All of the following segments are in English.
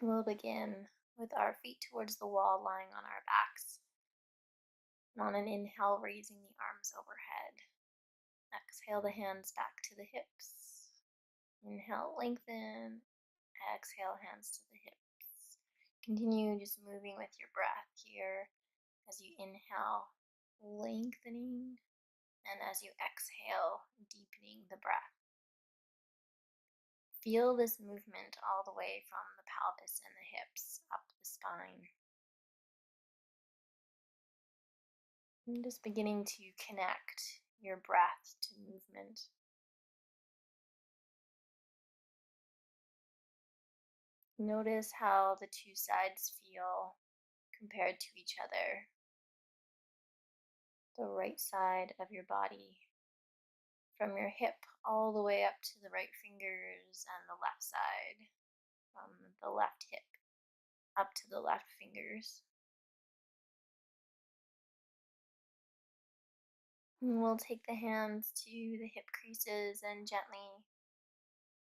We'll begin with our feet towards the wall, lying on our backs. And on an inhale, raising the arms overhead. Exhale the hands back to the hips. Inhale, lengthen. Exhale, hands to the hips. Continue just moving with your breath here as you inhale, lengthening, and as you exhale, deepening the breath. Feel this movement all the way from the pelvis and the hips up the spine. And just beginning to connect your breath to movement. Notice how the two sides feel compared to each other. The right side of your body, from your hip all the way up to the right fingers, and the left side, from the left hip up to the left fingers. And we'll take the hands to the hip creases and gently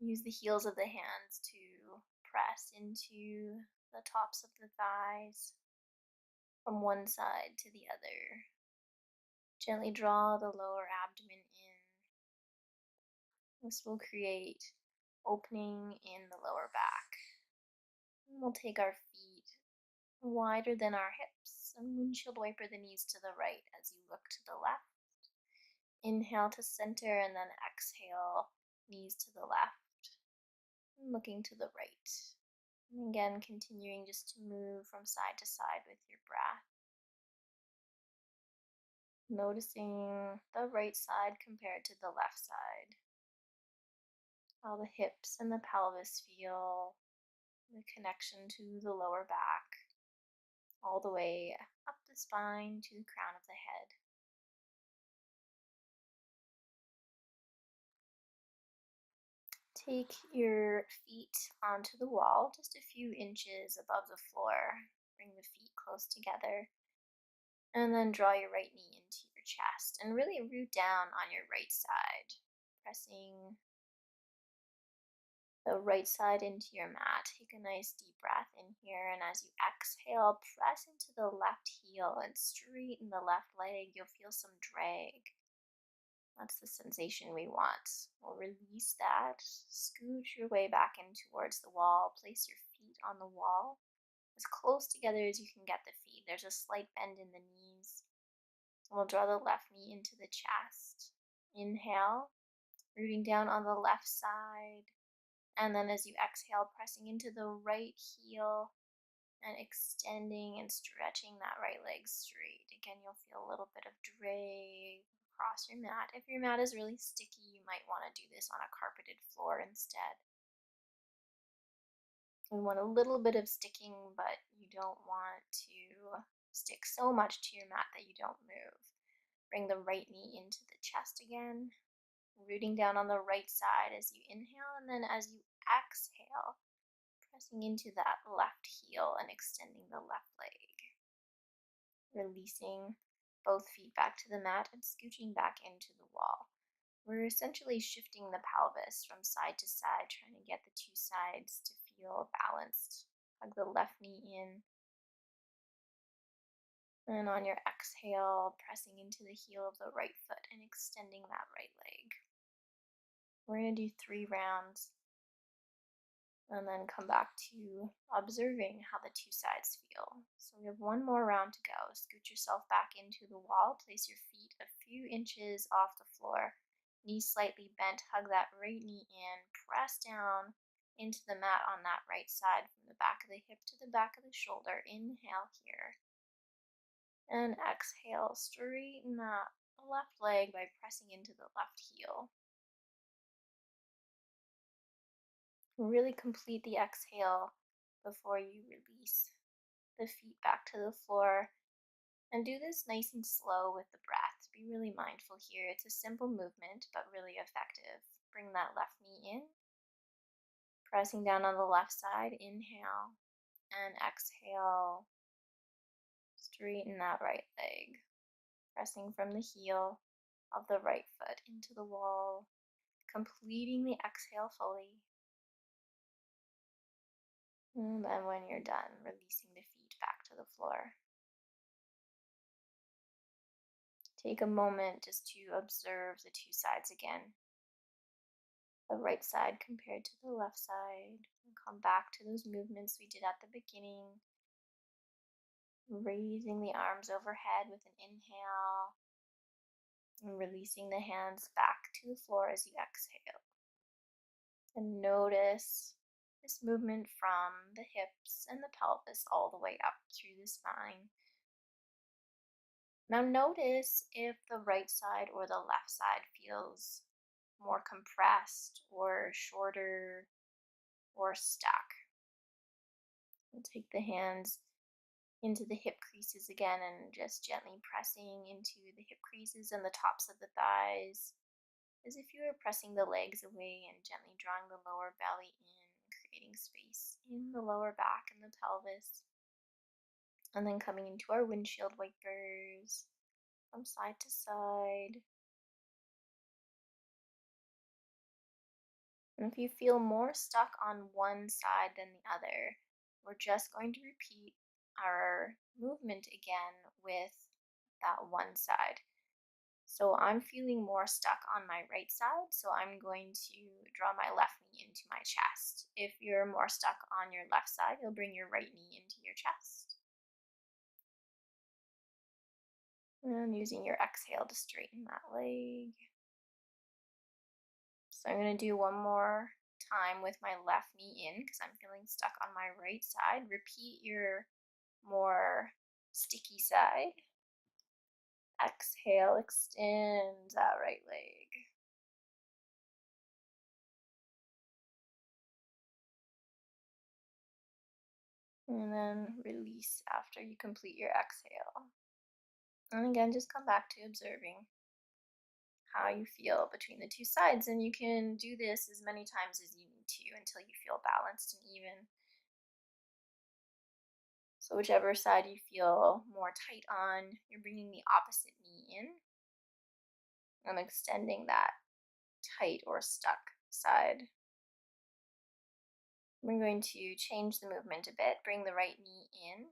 use the heels of the hands to press into the tops of the thighs from one side to the other. Gently draw the lower abdomen in. This will create opening in the lower back. And we'll take our feet wider than our hips and windshield wiper the knees to the right as you look to the left. Inhale to center and then exhale, knees to the left, and looking to the right. And again, continuing just to move from side to side with your breath. Noticing the right side compared to the left side. How the hips and the pelvis feel, the connection to the lower back, all the way up the spine to the crown of the head. Take your feet onto the wall, just a few inches above the floor. Bring the feet close together. And then draw your right knee into your chest and really root down on your right side, pressing the right side into your mat. Take a nice deep breath in here, and as you exhale, press into the left heel and straighten the left leg. You'll feel some drag. That's the sensation we want. We'll release that. Scooch your way back in towards the wall. Place your feet on the wall as close together as you can get the feet. There's a slight bend in the knees. We'll draw the left knee into the chest. Inhale, rooting down on the left side. And then as you exhale, pressing into the right heel and extending and stretching that right leg straight. Again, you'll feel a little bit of drag across your mat. If your mat is really sticky, you might want to do this on a carpeted floor instead. We want a little bit of sticking, but you don't want to stick so much to your mat that you don't move. Bring the right knee into the chest again, rooting down on the right side as you inhale, and then as you exhale, pressing into that left heel and extending the left leg. Releasing both feet back to the mat and scooching back into the wall. We're essentially shifting the pelvis from side to side, trying to get the two sides to feel balanced. Hug the left knee in. And on your exhale, pressing into the heel of the right foot and extending that right leg. We're going to do 3 rounds and then come back to observing how the two sides feel. So we have 1 more round to go. Scoot yourself back into the wall. Place your feet a few inches off the floor. Knees slightly bent. Hug that right knee in. Press down into the mat on that right side from the back of the hip to the back of the shoulder. Inhale here. And exhale, straighten that left leg by pressing into the left heel. Really complete the exhale before you release the feet back to the floor. And do this nice and slow with the breath. Be really mindful here. It's a simple movement, but really effective. Bring that left knee in. Pressing down on the left side. Inhale and exhale. Straighten that right leg. Pressing from the heel of the right foot into the wall. Completing the exhale fully. And then when you're done, releasing the feet back to the floor. Take a moment just to observe the two sides again. The right side compared to the left side. And come back to those movements we did at the beginning. Raising the arms overhead with an inhale. And releasing the hands back to the floor as you exhale. And notice this movement from the hips and the pelvis all the way up through the spine. Now notice if the right side or the left side feels more compressed or shorter or stuck. We'll take the hands into the hip creases again and just gently pressing into the hip creases and the tops of the thighs as if you were pressing the legs away and gently drawing the lower belly in, creating space in the lower back and the pelvis. And then coming into our windshield wipers from side to side. And if you feel more stuck on one side than the other, we're just going to repeat our movement again with that one side. So I'm feeling more stuck on my right side, so I'm going to draw my left knee into my chest. If you're more stuck on your left side, you'll bring your right knee into your chest. And using your exhale to straighten that leg. So I'm going to do one more time with my left knee in because I'm feeling stuck on my right side. Repeat your more sticky side. Exhale, extend that right leg. And then release after you complete your exhale. And again, just come back to observing how you feel between the two sides. And you can do this as many times as you need to until you feel balanced and even. So whichever side you feel more tight on, you're bringing the opposite knee in and extending that tight or stuck side. We're going to change the movement a bit, bring the right knee in,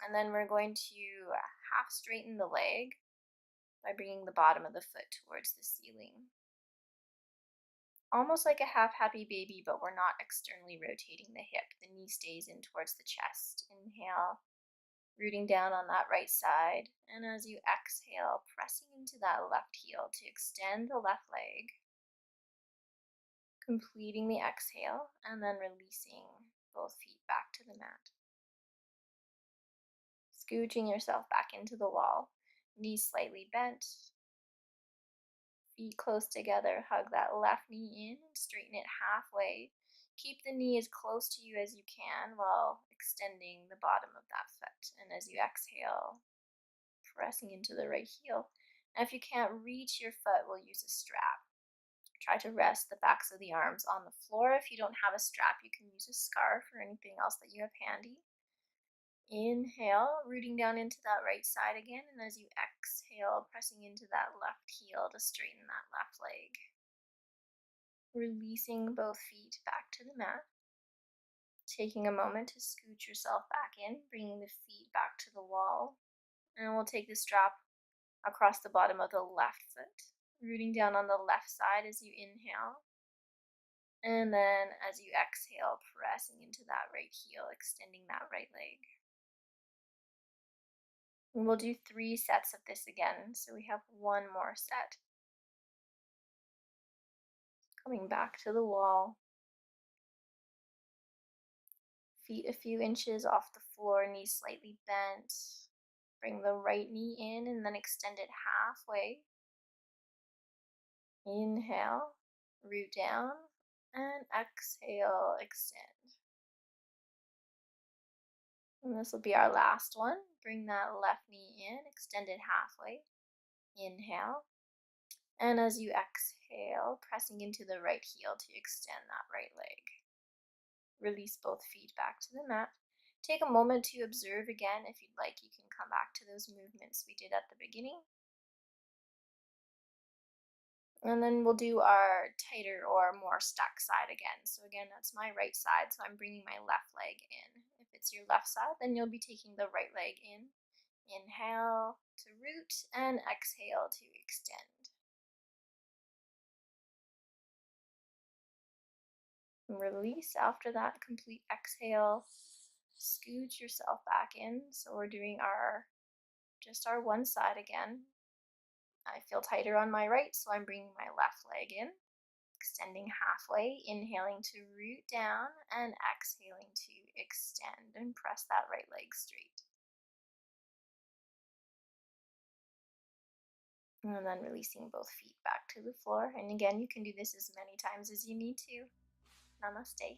and then we're going to half straighten the leg by bringing the bottom of the foot towards the ceiling. Almost like a half happy baby, but we're not externally rotating the hip. The knee stays in towards the chest. Inhale, rooting down on that right side, and as you exhale, pressing into that left heel to extend the left leg, completing the exhale, and then releasing both feet back to the mat. Scooching yourself back into the wall, knees slightly bent, feet close together, hug that left knee in and straighten it halfway. Keep the knee as close to you as you can while extending the bottom of that foot. And as you exhale, pressing into the right heel. Now if you can't reach your foot, we'll use a strap. Try to rest the backs of the arms on the floor. If you don't have a strap, you can use a scarf or anything else that you have handy. Inhale, rooting down into that right side again, and as you exhale, pressing into that left heel to straighten that left leg. Releasing both feet back to the mat. Taking a moment to scooch yourself back in, bringing the feet back to the wall. And we'll take the strap across the bottom of the left foot, rooting down on the left side as you inhale. And then as you exhale, pressing into that right heel, extending that right leg. And we'll do 3 sets of this again, so we have one more set. Coming back to the wall. Feet a few inches off the floor, knees slightly bent. Bring the right knee in and then extend it halfway. Inhale, root down, and exhale, extend. And this will be our last one. Bring that left knee in, extend it halfway. Inhale. And as you exhale, pressing into the right heel to extend that right leg. Release both feet back to the mat. Take a moment to observe again. If you'd like, you can come back to those movements we did at the beginning. And then we'll do our tighter or more stuck side again. So again, that's my right side, so I'm bringing my left leg in. If it's your left side, then you'll be taking the right leg in. Inhale to root and exhale to extend. Release after that complete exhale. Scooch yourself back in. So we're doing our just our one side again. I feel tighter on my right, so I'm bringing my left leg in, extending halfway, inhaling to root down and exhaling to extend and press that right leg straight. And then releasing both feet back to the floor. And again, you can do this as many times as you need to. Namaste.